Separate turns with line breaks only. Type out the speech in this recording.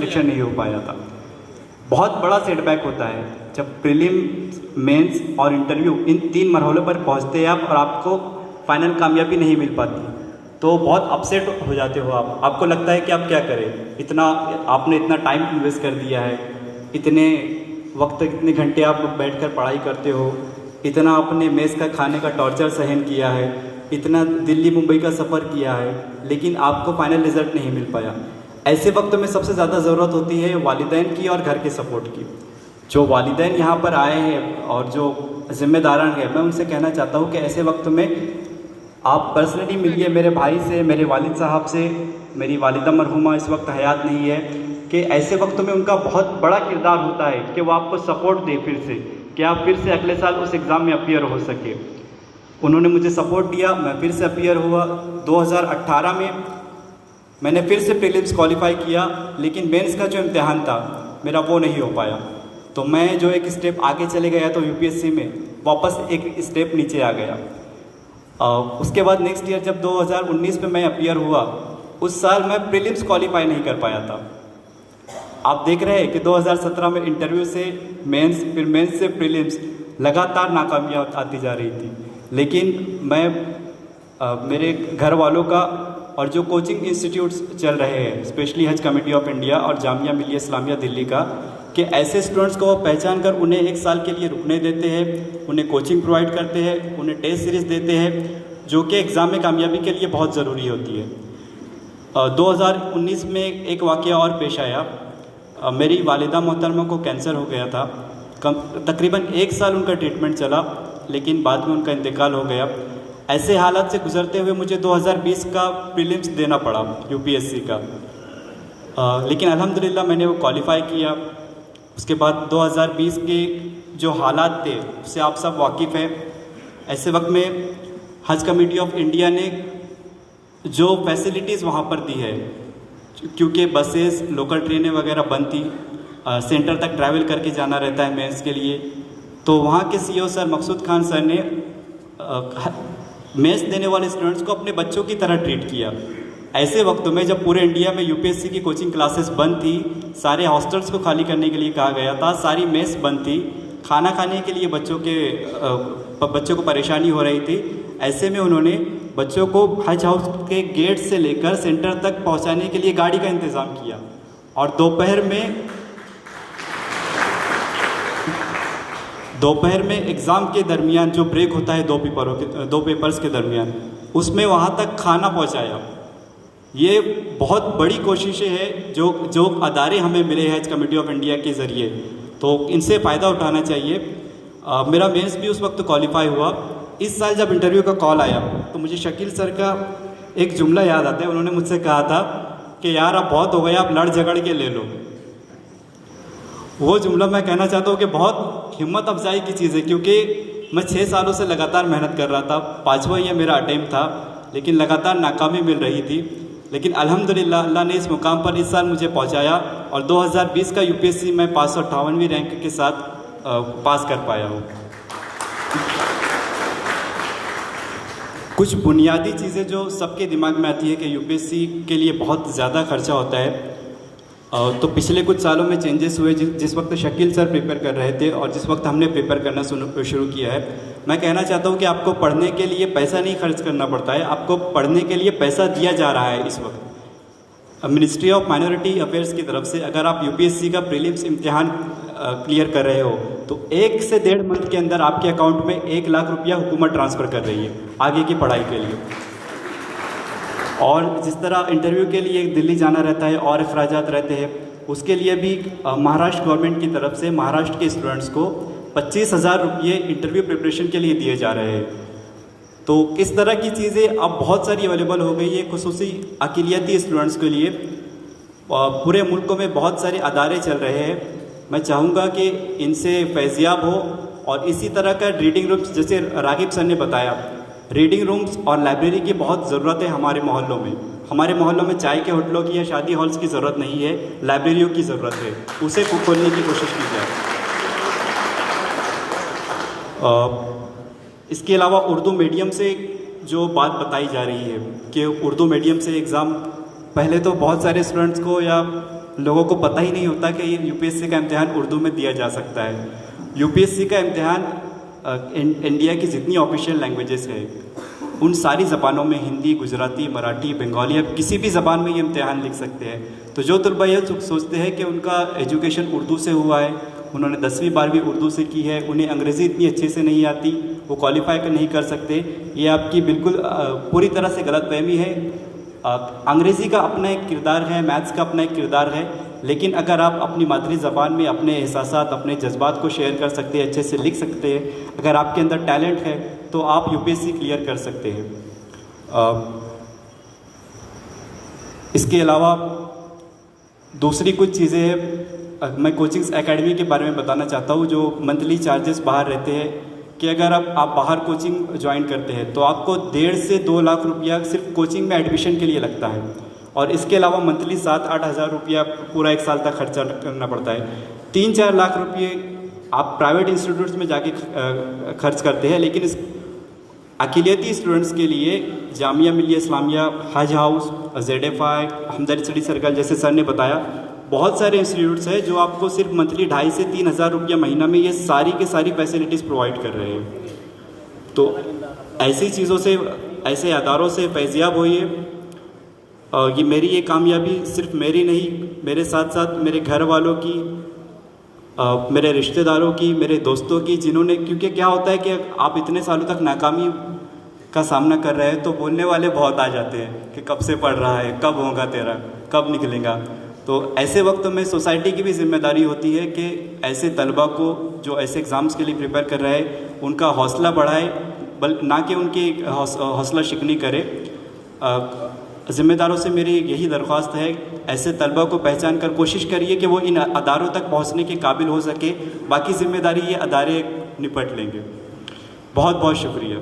Selection नहीं हो पाया था। बहुत बड़ा सेटबैक होता है जब प्रीलिम, मेंस और इंटरव्यू इन 3 मरहलों पर पहुंचते हैं आप और आपको फाइनल कामयाबी नहीं मिल पाती, तो बहुत अपसेट हो जाते हो आप। आपको लगता है कि आप क्या करें, इतना आपने इतना टाइम इन्वेस्ट कर दिया है, इतने वक्त इतने घंटे आप बैठकर पढ़ाई करते हो, इतना आपने मेस का खाने का टॉर्चर सहन किया है, इतना दिल्ली मुंबई का सफ़र किया है, लेकिन आपको फाइनल रिजल्ट नहीं मिल पाया। ऐसे वक्त में सबसे ज़्यादा ज़रूरत होती है वालिदैन की और घर के सपोर्ट की। जो वालिदैन यहाँ पर आए हैं और जो जिम्मेदारान हैं, मैं उनसे कहना चाहता हूँ कि ऐसे वक्त में आप पर्सनली मिलिए मेरे भाई से, मेरे वालिद साहब से। मेरी वालिदा मरहुमा इस वक्त हयात नहीं है, कि ऐसे वक्त में उनका बहुत बड़ा किरदार होता है कि वो आपको सपोर्ट दे फिर से, कि आप फिर से अगले साल उस एग्ज़ाम में अपीयर हो सके। उन्होंने मुझे सपोर्ट दिया, मैं फिर से अपीयर हुआ। 2018 में मैंने फिर से प्रीलिम्स क्वालिफाई किया, लेकिन मेंस का जो इम्तिहान था मेरा वो नहीं हो पाया। तो मैं जो एक स्टेप आगे चले गया तो यूपीएससी में वापस एक स्टेप नीचे आ गया। उसके बाद नेक्स्ट ईयर जब 2019 में मैं अपीयर हुआ, उस साल मैं प्रीलिम्स क्वालिफाई नहीं कर पाया था। आप देख रहे हैं कि 2017 में इंटरव्यू से मेंस, फिर मेंस से प्रीलिम्स, लगातार नाकामियाँ आती जा रही थी। लेकिन मैं मेरे घर वालों का और जो कोचिंग इंस्टीट्यूट्स चल रहे हैं, स्पेशली हज कमेटी ऑफ इंडिया और जामिया मिलिया इस्लामिया दिल्ली का, कि ऐसे स्टूडेंट्स को पहचान कर उन्हें 1 साल के लिए रुकने देते हैं, उन्हें कोचिंग प्रोवाइड करते हैं, उन्हें टेस्ट सीरीज़ देते हैं, जो कि एग्ज़ाम में कामयाबी के लिए बहुत ज़रूरी होती है। 2019 में एक वाक़या और पेश आया। मेरी वालिदा मोहतरमा को कैंसर हो गया था। तकरीबन 1 साल उनका ट्रीटमेंट चला, लेकिन बाद में उनका इंतकाल हो गया। ऐसे हालात से गुजरते हुए मुझे 2020 का प्रीलिम्स देना पड़ा यूपीएससी का, लेकिन अल्हम्दुलिल्लाह मैंने वो क्वालिफाई किया। उसके बाद 2020 के जो हालात थे उससे आप सब वाकिफ़ हैं। ऐसे वक्त में हज कमेटी ऑफ इंडिया ने जो फैसिलिटीज़ वहाँ पर दी है, क्योंकि बसेस, लोकल ट्रेनें वगैरह बंद थी, सेंटर तक ट्रैवल करके जाना रहता है मेंस के लिए, तो वहाँ के सीईओ सर मकसूद खान सर ने मेंस देने वाले स्टूडेंट्स को अपने बच्चों की तरह ट्रीट किया। ऐसे वक्तों में जब पूरे इंडिया में यूपीएससी की कोचिंग क्लासेस बंद थी, सारे हॉस्टल्स को खाली करने के लिए कहा गया था, सारी मेस बंद थी, खाना खाने के लिए बच्चों को परेशानी हो रही थी, ऐसे में उन्होंने बच्चों को हज हाउस के गेट से लेकर सेंटर तक पहुंचाने के लिए गाड़ी का इंतज़ाम किया। और दोपहर में एग्ज़ाम के दरमियान जो ब्रेक होता है 2 पेपर्स के दरमियान, उसमें वहाँ तक खाना पहुँचाया। ये बहुत बड़ी कोशिशें हैं जो अदारे हमें मिले हैं हज कमेटी ऑफ इंडिया के ज़रिए, तो इनसे फ़ायदा उठाना चाहिए। मेरा मेंस भी उस वक्त क्वालिफाई हुआ। इस साल जब इंटरव्यू का कॉल आया तो मुझे शकील सर का एक जुमला याद आता है। उन्होंने मुझसे कहा था कि यार अब बहुत हो गया, आप लड़ झगड़ के ले लो। वो जुमला मैं कहना चाहता हूँ कि बहुत हिम्मत अफजाई की चीज़ है, क्योंकि मैं 6 सालों से लगातार मेहनत कर रहा था। 5वां ये मेरा अटेम्प्ट था, लेकिन लगातार नाकामी मिल रही थी। लेकिन अल्हम्दुलिल्लाह अल्लाह ने इस मुकाम पर इस साल मुझे पहुंचाया और 2020 का यूपीएससी में 558वीं रैंक के साथ पास कर पाया हूँ। कुछ बुनियादी चीज़ें जो सबके दिमाग में आती है कि यूपीएससी के लिए बहुत ज़्यादा खर्चा होता है, तो पिछले कुछ सालों में चेंजेस हुए। जिस वक्त शकील सर प्रिपेयर कर रहे थे और जिस वक्त हमने प्रिपेयर करना शुरू किया है, मैं कहना चाहता हूँ कि आपको पढ़ने के लिए पैसा नहीं खर्च करना पड़ता है, आपको पढ़ने के लिए पैसा दिया जा रहा है। इस वक्त मिनिस्ट्री ऑफ माइनॉरिटी अफेयर्स की तरफ से अगर आप यूपीएससी का प्रीलिम्स इम्तिहान क्लियर कर रहे हो तो 1 से 1.5 मंथ के अंदर आपके अकाउंट में 1 लाख रुपया हुकूमत ट्रांसफ़र कर रही है आगे की पढ़ाई के लिए। और जिस तरह इंटरव्यू के लिए दिल्ली जाना रहता है और अखराजात रहते हैं, उसके लिए भी महाराष्ट्र गवर्नमेंट की तरफ से महाराष्ट्र के स्टूडेंट्स को 25,000 रुपये इंटरव्यू प्रिपरेशन के लिए दिए जा रहे हैं। तो इस तरह की चीज़ें अब बहुत सारी अवेलेबल हो गई है, खुसूसी अक़लियती स्टूडेंट्स के लिए। पूरे मुल्क में बहुत सारे अदारे चल रहे हैं। मैं चाहूँगा कि इनसे फैज़याब हो और इसी तरह का रीडिंग रूम्स, जैसे रागिब सर ने बताया, रीडिंग रूम्स और लाइब्रेरी की बहुत ज़रूरत है हमारे मोहल्लों में। हमारे मोहल्लों में चाय के होटलों की या शादी हॉल्स की ज़रूरत नहीं है, लाइब्रेरियों की ज़रूरत है, उसे खोलने की कोशिश की जाए। इसके अलावा उर्दू मीडियम से जो बात बताई जा रही है कि उर्दू मीडियम से एग्ज़ाम, पहले तो बहुत सारे स्टूडेंट्स को या लोगों को पता ही नहीं होता कि ये यूपीएससी का इम्तिहान उर्दू में दिया जा सकता है। यूपीएससी का इम्तिहान इंडिया की जितनी ऑफिशियल लैंग्वेजेस है उन सारी ज़बानों में, हिंदी, गुजराती, मराठी, बंगाली, अब किसी भी ज़बान में ये इम्तिहान लिख सकते हैं। तो जो तलबा ये सोचते हैं कि उनका एजुकेशन उर्दू से हुआ है, उन्होंने 10वीं 12वीं उर्दू से की है, उन्हें अंग्रेज़ी इतनी अच्छे से नहीं आती, वो क्वालिफाई नहीं कर सकते, ये आपकी बिल्कुल पूरी तरह से गलतफहमी है। अंग्रेज़ी का अपना एक किरदार है, मैथ्स का अपना एक किरदार है, लेकिन अगर आप अपनी मादरी ज़बान में अपने एहसासात, अपने जज्बात को शेयर कर सकते हैं, अच्छे से लिख सकते हैं, अगर आपके अंदर टैलेंट है तो आप यूपीएससी क्लियर कर सकते हैं। इसके अलावा दूसरी कुछ चीज़ें हैं, मैं कोचिंग्स एकेडमी के बारे में बताना चाहता हूँ। जो मंथली चार्जेस बाहर रहते हैं कि अगर आप बाहर कोचिंग ज्वाइन करते हैं तो आपको 1.5 से 2 लाख रुपया सिर्फ कोचिंग में एडमिशन के लिए लगता है, और इसके अलावा मंथली 7-8 हज़ार रुपया पूरा 1 साल तक खर्चा करना पड़ता है। 3-4 लाख रुपये आप प्राइवेट इंस्टीट्यूट्स में जाके खर्च करते हैं, लेकिन इस अक़िलियती स्टूडेंट्स के लिए जामिया मिलिया इस्लामिया, हज हाउस, ZFI, हमदर्द स्टडी सर्कल जैसे सर ने बताया, बहुत सारे इंस्टीट्यूट्स हैं जो आपको सिर्फ मंथली 2.5 से 3 हज़ार रुपया महीना में ये सारी के सारी फैसिलिटीज़ प्रोवाइड कर रहे हैं। तो ऐसी चीज़ों से, ऐसे अदारों से फैज़याब होइए। ये मेरी ये कामयाबी सिर्फ मेरी नहीं, मेरे साथ साथ मेरे घर वालों की, मेरे रिश्तेदारों की, मेरे दोस्तों की, जिन्होंने, क्योंकि क्या होता है कि आप इतने सालों तक नाकामी का सामना कर रहे हैं तो बोलने वाले बहुत आ जाते हैं कि कब से पढ़ रहा है, कब होगा तेरा, कब निकलेगा। तो ऐसे वक्त में सोसाइटी की भी जिम्मेदारी होती है कि ऐसे तलबा को जो ऐसे एग्ज़ाम्स के लिए प्रिपेयर कर रहे हैं उनका हौसला बढ़ाए, ना कि उनकी हौसला शिकनी करे। ज़िम्मेदारों से मेरी यही दरख्वास्त है, ऐसे तलबा को पहचान कर कोशिश करिए कि वो इन अदारों तक पहुंचने के काबिल हो सके, बाकी ज़िम्मेदारी ये अदारे निपट लेंगे। बहुत बहुत शुक्रिया।